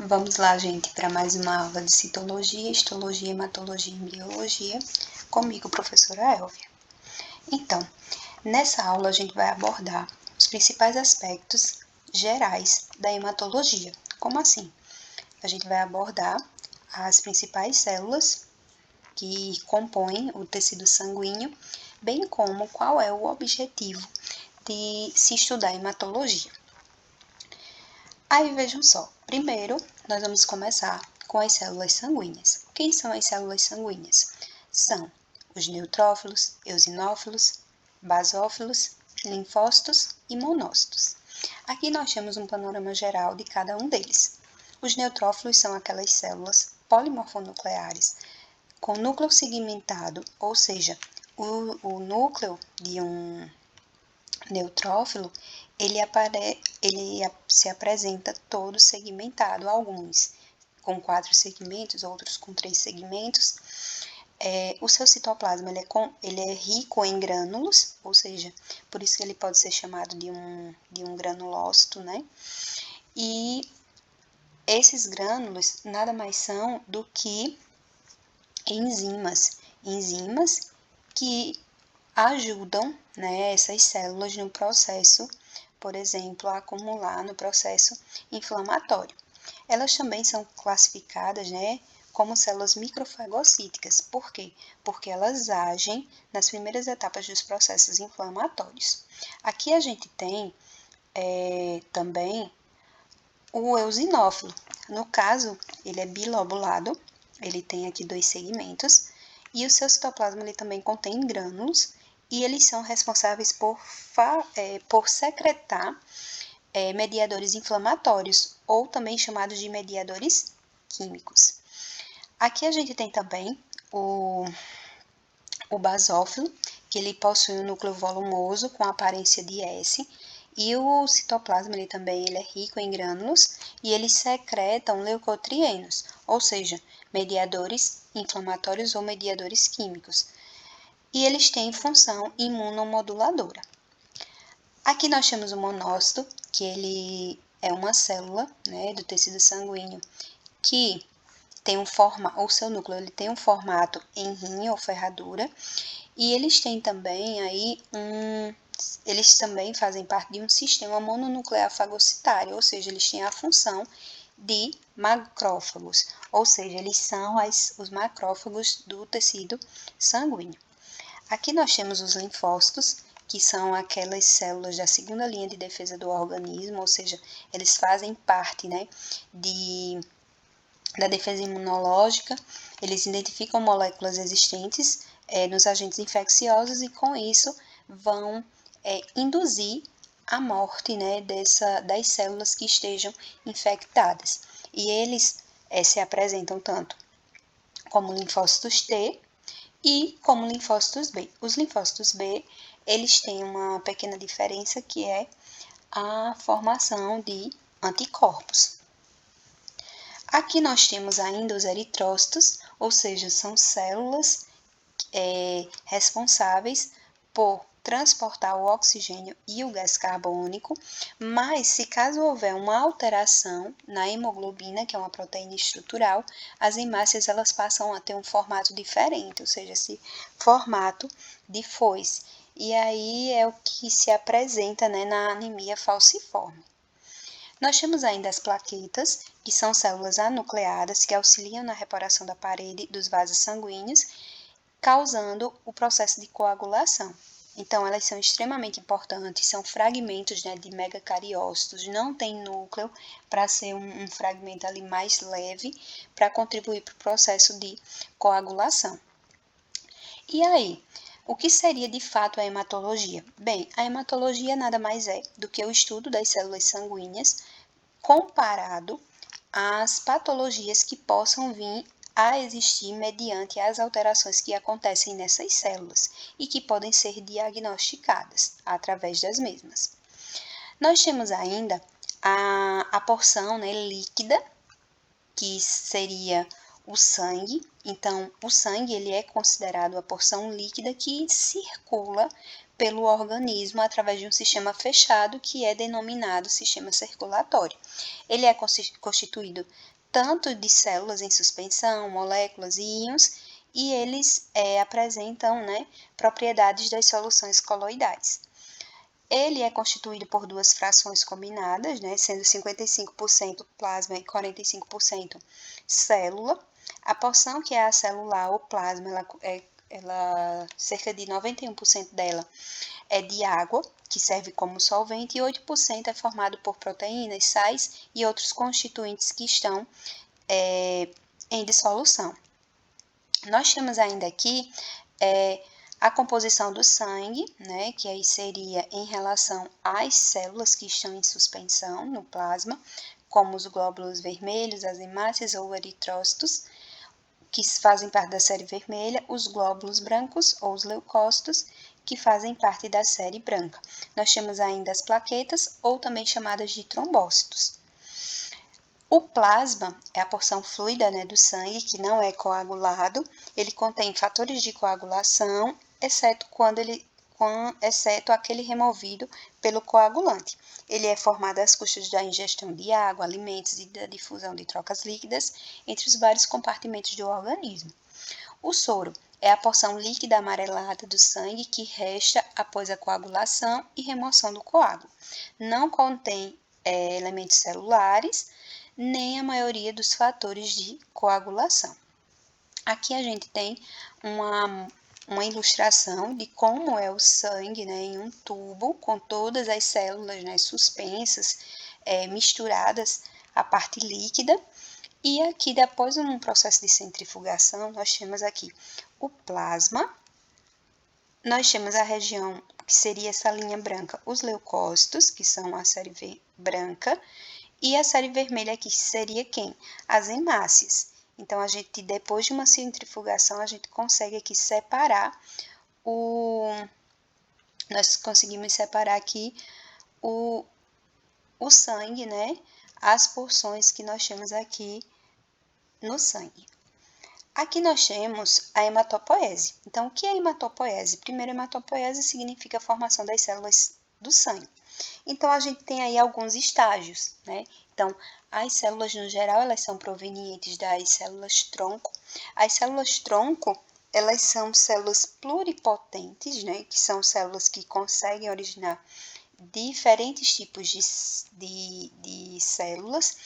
Vamos lá, gente, para mais uma aula de citologia, histologia, hematologia e embriologia, comigo, professora Elvia. Então, nessa aula a gente vai abordar os principais aspectos gerais da hematologia. Como assim? A gente vai abordar as principais células que compõem o tecido sanguíneo, bem como qual é o objetivo de se estudar hematologia. Aí vejam só, primeiro nós vamos começar com as células sanguíneas. Quem são as células sanguíneas? São os neutrófilos, eosinófilos, basófilos, linfócitos e monócitos. Aqui nós temos um panorama geral de cada um deles. Os neutrófilos são aquelas células polimorfonucleares com núcleo segmentado, ou seja, o núcleo de um neutrófilo, ele se apresenta todo segmentado, alguns com 4 segmentos, outros com 3 segmentos. O seu citoplasma ele é rico em grânulos, ou seja, por isso que ele pode ser chamado de um granulócito, né? E esses grânulos nada mais são do que enzimas que ajudam, né, essas células no processo, por exemplo, a acumular no processo inflamatório. Elas também são classificadas, né, como células microfagocíticas. Por quê? Porque elas agem nas primeiras etapas dos processos inflamatórios. Aqui a gente tem também o eosinófilo. No caso, ele é bilobulado, ele tem aqui 2 segmentos, e o seu citoplasma ele também contém grânulos, e eles são responsáveis por secretar mediadores inflamatórios, ou também chamados de mediadores químicos. Aqui a gente tem também o basófilo, que ele possui um núcleo volumoso com aparência de S, e o citoplasma ele também é rico em grânulos e eles secretam leucotrienos, ou seja, mediadores inflamatórios ou mediadores químicos. E eles têm função imunomoduladora. Aqui nós temos o monócito, que ele é uma célula, né, do tecido sanguíneo que tem o seu núcleo ele tem um formato em rim ou ferradura, e eles têm também aí eles também fazem parte de um sistema mononuclear fagocitário, ou seja, eles têm a função de macrófagos, ou seja, eles são os macrófagos do tecido sanguíneo. Aqui nós temos os linfócitos, que são aquelas células da segunda linha de defesa do organismo, ou seja, eles fazem parte, né, da defesa imunológica, eles identificam moléculas existentes nos agentes infecciosos e com isso vão induzir a morte, né, das células que estejam infectadas. E eles se apresentam tanto como linfócitos T e como linfócitos B. Os linfócitos B, eles têm uma pequena diferença que é a formação de anticorpos. Aqui nós temos ainda os eritrócitos, ou seja, são células responsáveis por transportar o oxigênio e o gás carbônico, mas se caso houver uma alteração na hemoglobina, que é uma proteína estrutural, as hemácias elas passam a ter um formato diferente, ou seja, esse formato de foice. E aí é o que se apresenta, né, na anemia falciforme. Nós temos ainda as plaquetas, que são células anucleadas que auxiliam na reparação da parede dos vasos sanguíneos, causando o processo de coagulação. Então, elas são extremamente importantes, são fragmentos, né, de megacariócitos, não tem núcleo para ser um fragmento ali mais leve para contribuir para o processo de coagulação. E aí, o que seria de fato a hematologia? Bem, a hematologia nada mais é do que o estudo das células sanguíneas comparado às patologias que possam vir a existir mediante as alterações que acontecem nessas células e que podem ser diagnosticadas através das mesmas. Nós temos ainda a porção, né, líquida, que seria o sangue. Então, o sangue ele é considerado a porção líquida que circula pelo organismo através de um sistema fechado que é denominado sistema circulatório. Ele é constituído tanto de células em suspensão, moléculas e íons, e eles apresentam, propriedades das soluções coloidais. Ele é constituído por duas frações combinadas, sendo 55% plasma e 45% célula. A porção que é acelular ou plasma, cerca de 91% dela é de água, que serve como solvente, e 8% é formado por proteínas, sais e outros constituintes que estão em dissolução. Nós temos ainda aqui a composição do sangue, que aí seria em relação às células que estão em suspensão no plasma, como os glóbulos vermelhos, as hemácias ou eritrócitos, que fazem parte da série vermelha, os glóbulos brancos ou os leucócitos, que fazem parte da série branca. Nós temos ainda as plaquetas, ou também chamadas de trombócitos. O plasma é a porção fluida do sangue que não é coagulado. Ele contém fatores de coagulação, exceto aquele removido pelo coagulante. Ele é formado às custas da ingestão de água, alimentos e da difusão de trocas líquidas entre os vários compartimentos do organismo. O soro é a porção líquida amarelada do sangue que resta após a coagulação e remoção do coágulo. Não contém elementos celulares, nem a maioria dos fatores de coagulação. Aqui a gente tem uma ilustração de como é o sangue, em um tubo, com todas as células suspensas, misturadas, a parte líquida. E aqui, depois de um processo de centrifugação, nós temos aqui o plasma, nós temos a região que seria essa linha branca, os leucócitos, que são a série branca, e a série vermelha aqui seria quem? As hemácias. Então, depois de uma centrifugação, a gente consegue aqui separar nós conseguimos separar aqui o sangue, as porções que nós temos aqui no sangue. Aqui nós temos a hematopoese. Então, o que é hematopoese? Primeiro, hematopoese significa a formação das células do sangue. Então, a gente tem aí alguns estágios, Então, as células, no geral, elas são provenientes das células tronco. As células tronco, elas são células pluripotentes, que são células que conseguem originar diferentes tipos de células.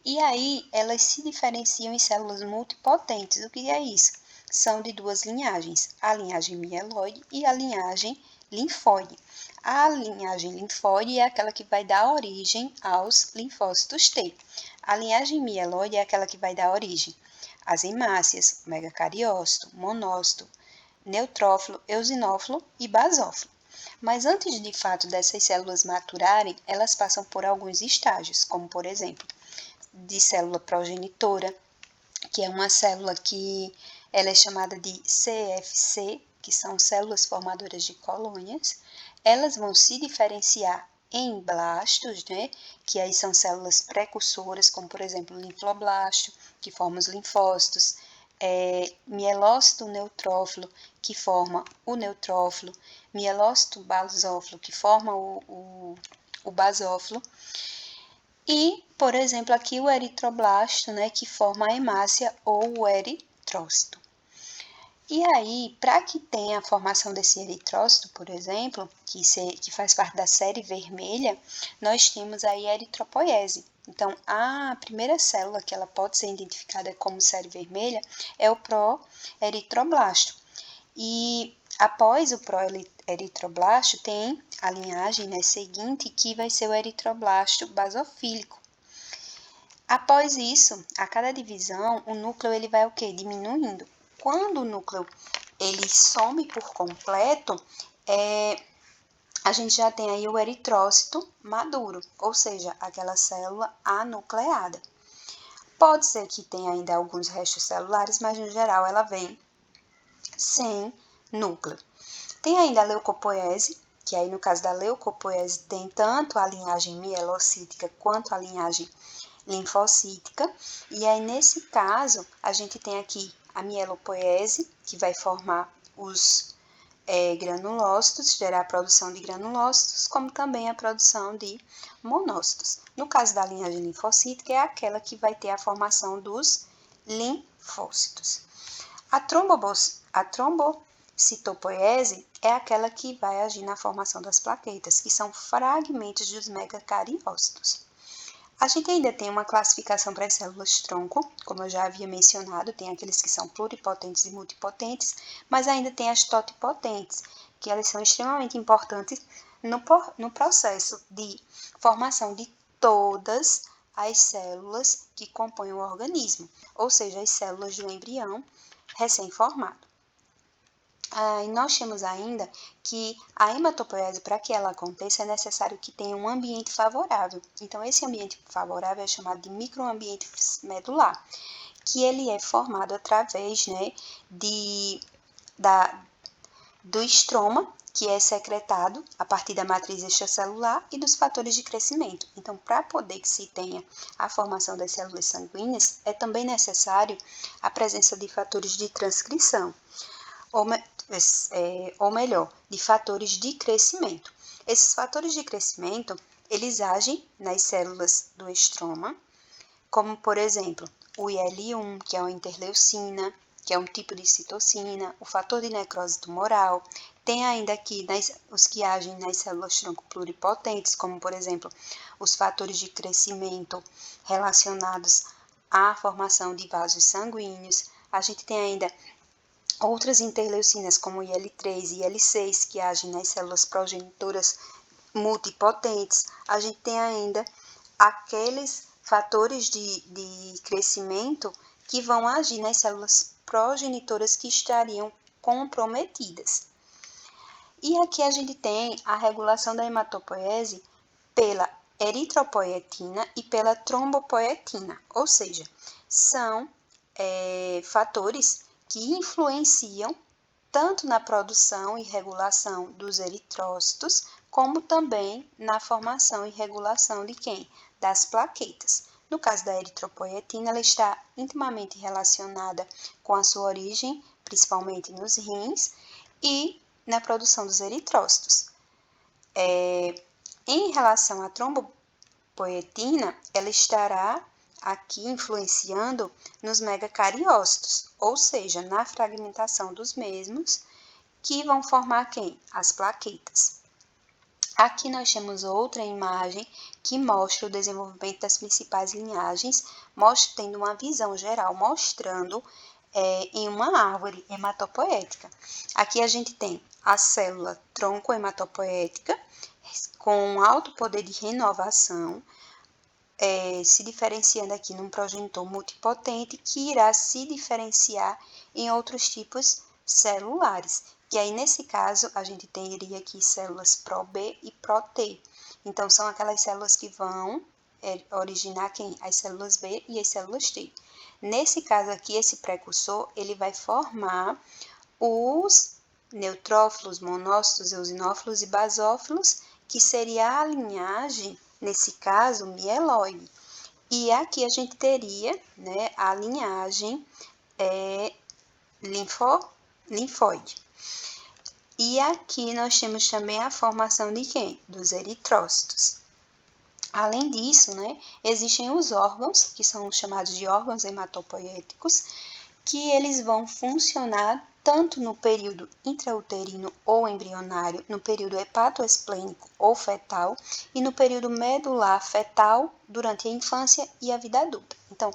E aí, elas se diferenciam em células multipotentes. O que é isso? São de duas linhagens, a linhagem mieloide e a linhagem linfóide. A linhagem linfóide é aquela que vai dar origem aos linfócitos T. A linhagem mieloide é aquela que vai dar origem às hemácias, megacariócito, monócito, neutrófilo, eosinófilo e basófilo. Mas antes de fato dessas células maturarem, elas passam por alguns estágios, como por exemplo, de célula progenitora, que é uma célula que ela é chamada de CFC, que são células formadoras de colônias. Elas vão se diferenciar em blastos, que aí são células precursoras, como por exemplo o linfoblasto, que forma os linfócitos, mielócito neutrófilo, que forma o neutrófilo, mielócito basófilo, que forma o basófilo, e, por exemplo, aqui o eritroblasto, que forma a hemácia ou o eritrócito. E aí, para que tenha a formação desse eritrócito, por exemplo, que faz parte da série vermelha, nós temos aí a eritropoiese. Então, a primeira célula que ela pode ser identificada como série vermelha é o proeritroblasto. E após o proeritroblasto, tem a linhagem seguinte, que vai ser o eritroblasto basofílico. Após isso, a cada divisão, o núcleo ele vai diminuindo. Quando o núcleo ele some por completo, a gente já tem aí o eritrócito maduro, ou seja, aquela célula anucleada. Pode ser que tenha ainda alguns restos celulares, mas no geral ela vem sem núcleo. Tem ainda a leucopoiese, que aí no caso da leucopoiese tem tanto a linhagem mielocítica quanto a linhagem linfocítica. E aí nesse caso a gente tem aqui a mielopoiese, que vai formar os granulócitos, gerar a produção de granulócitos, como também a produção de monócitos. No caso da linhagem linfocítica, é aquela que vai ter a formação dos linfócitos. A trombocitopoiese é aquela que vai agir na formação das plaquetas, que são fragmentos dos megacariócitos. A gente ainda tem uma classificação para as células tronco, como eu já havia mencionado, tem aqueles que são pluripotentes e multipotentes, mas ainda tem as totipotentes, que elas são extremamente importantes no processo de formação de todas as células que compõem o organismo, ou seja, as células do embrião recém-formado. E nós temos ainda que a hematopoiese, para que ela aconteça, é necessário que tenha um ambiente favorável. Então, esse ambiente favorável é chamado de microambiente medular, que ele é formado através, do estroma, que é secretado a partir da matriz extracelular e dos fatores de crescimento. Então, para poder que se tenha a formação das células sanguíneas, é também necessário a presença de fatores de transcrição, ou melhor, de fatores de crescimento. Esses fatores de crescimento, eles agem nas células do estroma, como, por exemplo, o IL-1, que é uma interleucina, que é um tipo de citocina, o fator de necrose tumoral. Tem ainda aqui os que agem nas células tronco pluripotentes, como, por exemplo, os fatores de crescimento relacionados à formação de vasos sanguíneos. A gente tem ainda outras interleucinas, como o IL-3 e IL-6, que agem nas células progenitoras multipotentes. A gente tem ainda aqueles fatores de crescimento que vão agir nas células progenitoras que estariam comprometidas. E aqui a gente tem a regulação da hematopoiese pela eritropoietina e pela trombopoietina, ou seja, são fatores que influenciam tanto na produção e regulação dos eritrócitos, como também na formação e regulação de quem? Das plaquetas. No caso da eritropoietina, ela está intimamente relacionada com a sua origem, principalmente nos rins, e na produção dos eritrócitos. Em relação à trombopoietina, ela estará aqui influenciando nos megacariócitos, ou seja, na fragmentação dos mesmos, que vão formar quem? As plaquetas. Aqui nós temos outra imagem que mostra o desenvolvimento das principais linhagens, tendo uma visão geral, mostrando em uma árvore hematopoética. Aqui a gente tem a célula tronco hematopoética, com alto poder de renovação, se diferenciando aqui num progenitor multipotente, que irá se diferenciar em outros tipos celulares. Que aí, nesse caso, a gente teria aqui células Pro-B e Pro-T. Então, são aquelas células que vão originar quem? As células B e as células T. Nesse caso aqui, esse precursor, ele vai formar os neutrófilos, monócitos, eosinófilos e basófilos, que seria a linhagem, nesse caso, mieloide. E aqui a gente teria, a linhagem linfóide. E aqui nós temos também a formação de quem? Dos eritrócitos. Além disso, existem os órgãos, que são chamados de órgãos hematopoéticos, que eles vão funcionar tanto no período intrauterino ou embrionário, no período hepatoesplênico ou fetal e no período medular fetal durante a infância e a vida adulta. Então,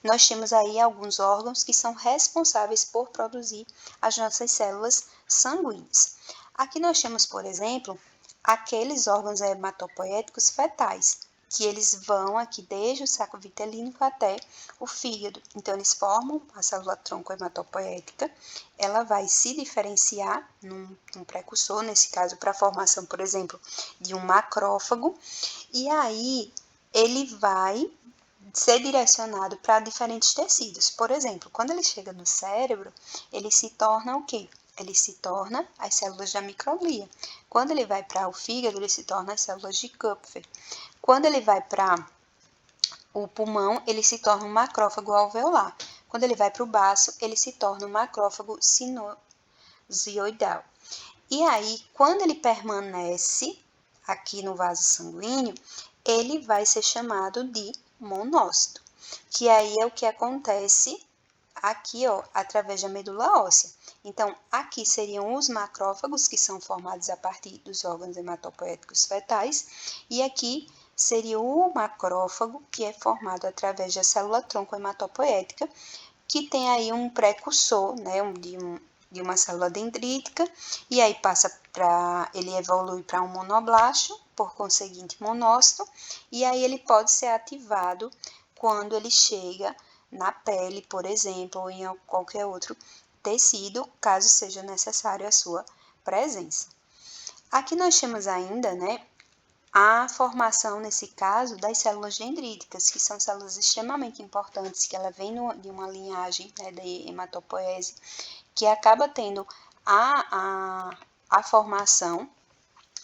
nós temos aí alguns órgãos que são responsáveis por produzir as nossas células sanguíneas. Aqui nós temos, por exemplo, aqueles órgãos hematopoéticos fetais, que eles vão aqui desde o saco vitelínico até o fígado. Então, eles formam a célula tronco hematopoética, ela vai se diferenciar num precursor, nesse caso, para a formação, por exemplo, de um macrófago, e aí ele vai ser direcionado para diferentes tecidos. Por exemplo, quando ele chega no cérebro, ele se torna o quê? Ele se torna as células da microglia. Quando ele vai para o fígado, ele se torna as células de Kupffer. Quando ele vai para o pulmão, ele se torna um macrófago alveolar. Quando ele vai para o baço, ele se torna um macrófago sinusoidal. E aí, quando ele permanece aqui no vaso sanguíneo, ele vai ser chamado de monócito, que aí é o que acontece aqui, ó, através da medula óssea. Então, aqui seriam os macrófagos, que são formados a partir dos órgãos hematopoéticos fetais, e aqui seria o macrófago, que é formado através da célula-tronco hematopoética, que tem aí um precursor, né, de uma célula dendrítica, e aí ele evolui para um monoblasto, por conseguinte monócito, e aí ele pode ser ativado quando ele chega na pele, por exemplo, ou em qualquer outro tecido, caso seja necessário a sua presença. Aqui nós temos ainda, né, a formação, nesse caso, das células dendríticas, que são células extremamente importantes, que ela vem de uma linhagem, né, de hematopoese, que acaba tendo a formação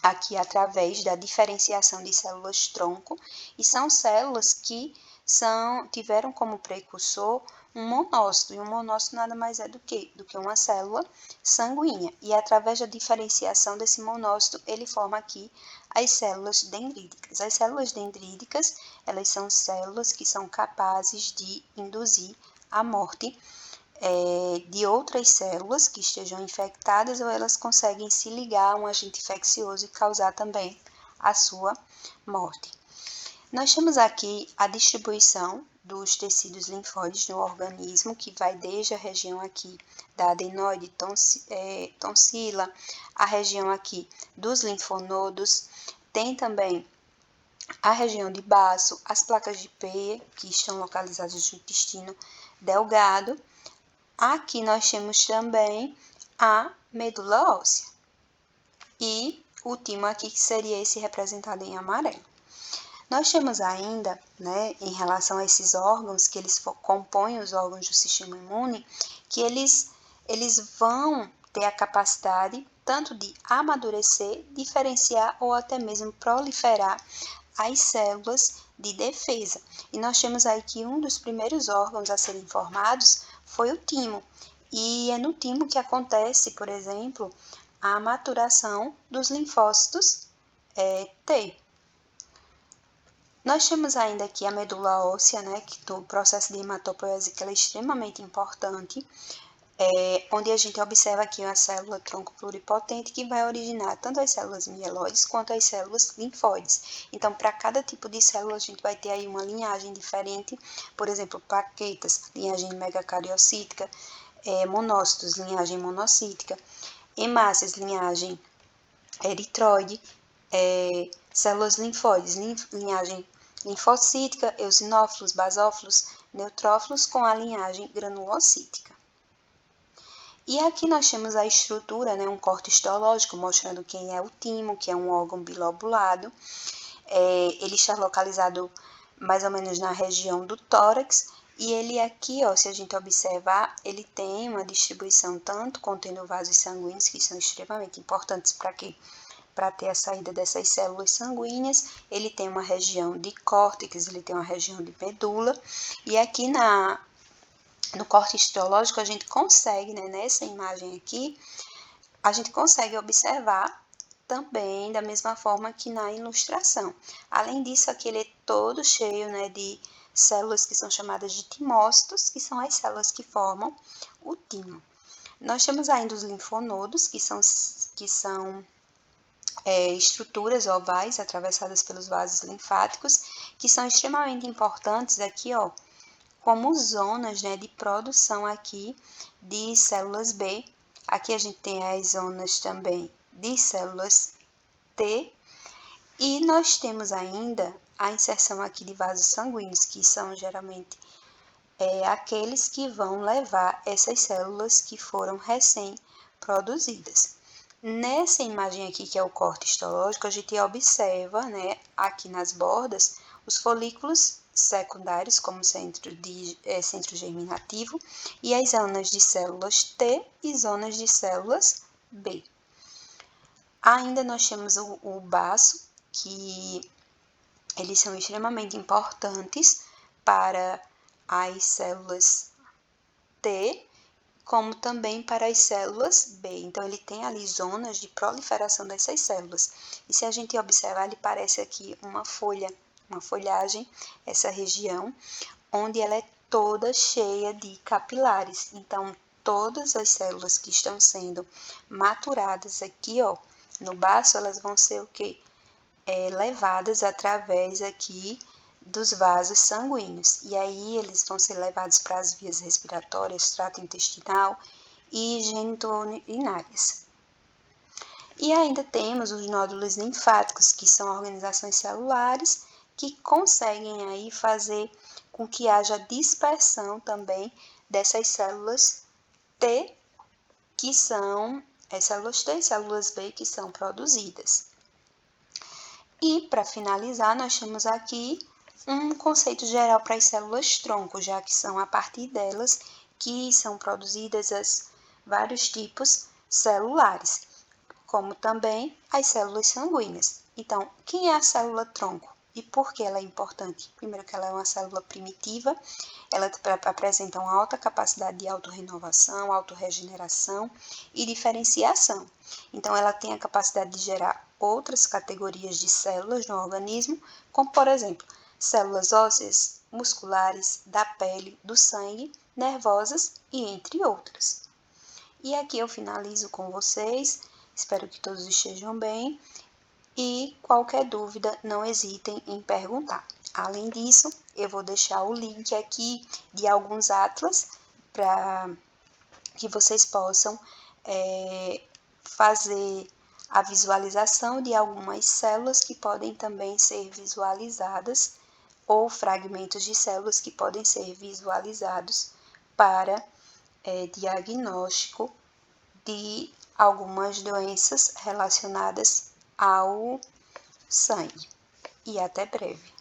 aqui através da diferenciação de células tronco, e são células que tiveram como precursor um monócito, e um monócito nada mais é do que uma célula sanguínea, e através da diferenciação desse monócito, ele forma aqui as células dendríticas. As células dendríticas, elas são células que são capazes de induzir a morte de outras células que estejam infectadas, ou elas conseguem se ligar a um agente infeccioso e causar também a sua morte. Nós temos aqui a distribuição dos tecidos linfóides no organismo, que vai desde a região aqui da adenoide, tonsila, a região aqui dos linfonodos, tem também a região de baço, as placas de Peyer, que estão localizadas no intestino delgado. Aqui nós temos também a medula óssea e o timo aqui, que seria esse representado em amarelo. Nós temos ainda, né, em relação a esses órgãos, que eles compõem os órgãos do sistema imune, que eles vão ter a capacidade tanto de amadurecer, diferenciar ou até mesmo proliferar as células de defesa. E nós temos aí que um dos primeiros órgãos a serem formados foi o timo. E é no timo que acontece, por exemplo, a maturação dos linfócitos T. Nós temos ainda aqui a medula óssea, né, que do processo de hematopoese, que ela é extremamente importante, onde a gente observa aqui a célula tronco pluripotente, que vai originar tanto as células mieloides quanto as células linfóides. Então, para cada tipo de célula, a gente vai ter aí uma linhagem diferente, por exemplo, plaquetas, linhagem megacariocítica, monócitos, linhagem monocítica, hemácias, linhagem eritroide, células linfóides, linhagem linfocítica, eosinófilos, basófilos, neutrófilos, com a linhagem granulocítica. E aqui nós temos a estrutura, né, um corte histológico, mostrando quem é o timo, que é um órgão bilobulado. Ele está localizado mais ou menos na região do tórax, e ele aqui, ó, se a gente observar, ele tem uma distribuição tanto contendo vasos sanguíneos, que são extremamente importantes para ter a saída dessas células sanguíneas. Ele tem uma região de córtex, ele tem uma região de medula, e aqui no corte histológico a gente consegue, né, nessa imagem aqui, a gente consegue observar também da mesma forma que na ilustração. Além disso, aqui ele é todo cheio, né, de células que são chamadas de timócitos, que são as células que formam o timo. Nós temos ainda os linfonodos, que são estruturas ovais atravessadas pelos vasos linfáticos, que são extremamente importantes aqui, ó, como zonas, né, de produção aqui de células B. Aqui a gente tem as zonas também de células T, e nós temos ainda a inserção aqui de vasos sanguíneos, que são geralmente aqueles que vão levar essas células que foram recém-produzidas. Nessa imagem aqui, que é o corte histológico, a gente observa, né, aqui nas bordas, os folículos secundários, como centro germinativo, e as zonas de células T e zonas de células B. Ainda nós temos o baço, que eles são extremamente importantes para as células T, como também para as células B. Então, ele tem ali zonas de proliferação dessas células. E se a gente observar, ele parece aqui uma folha, uma folhagem, essa região, onde ela é toda cheia de capilares. Então, todas as células que estão sendo maturadas aqui, ó, no baço, elas vão ser o quê? Levadas através aqui dos vasos sanguíneos. E aí eles vão ser levados para as vias respiratórias, trato intestinal e genitourinárias. E ainda temos os nódulos linfáticos, que são organizações celulares que conseguem aí fazer com que haja dispersão também dessas células T, que são as células T e células B que são produzidas. E, para finalizar, nós temos aqui um conceito geral para as células tronco, já que são a partir delas que são produzidas vários tipos celulares, como também as células sanguíneas. Então, quem é a célula tronco e por que ela é importante? Primeiro que ela é uma célula primitiva, ela apresenta uma alta capacidade de autorrenovação, autorregeneração e diferenciação. Então, ela tem a capacidade de gerar outras categorias de células no organismo, como, por exemplo, células ósseas, musculares, da pele, do sangue, nervosas e entre outras. E aqui eu finalizo com vocês. Espero que todos estejam bem e qualquer dúvida não hesitem em perguntar. Além disso, eu vou deixar o link aqui de alguns atlas para que vocês possam fazer a visualização de algumas células que podem também ser visualizadas ou fragmentos de células que podem ser visualizados para diagnóstico de algumas doenças relacionadas ao sangue. E até breve.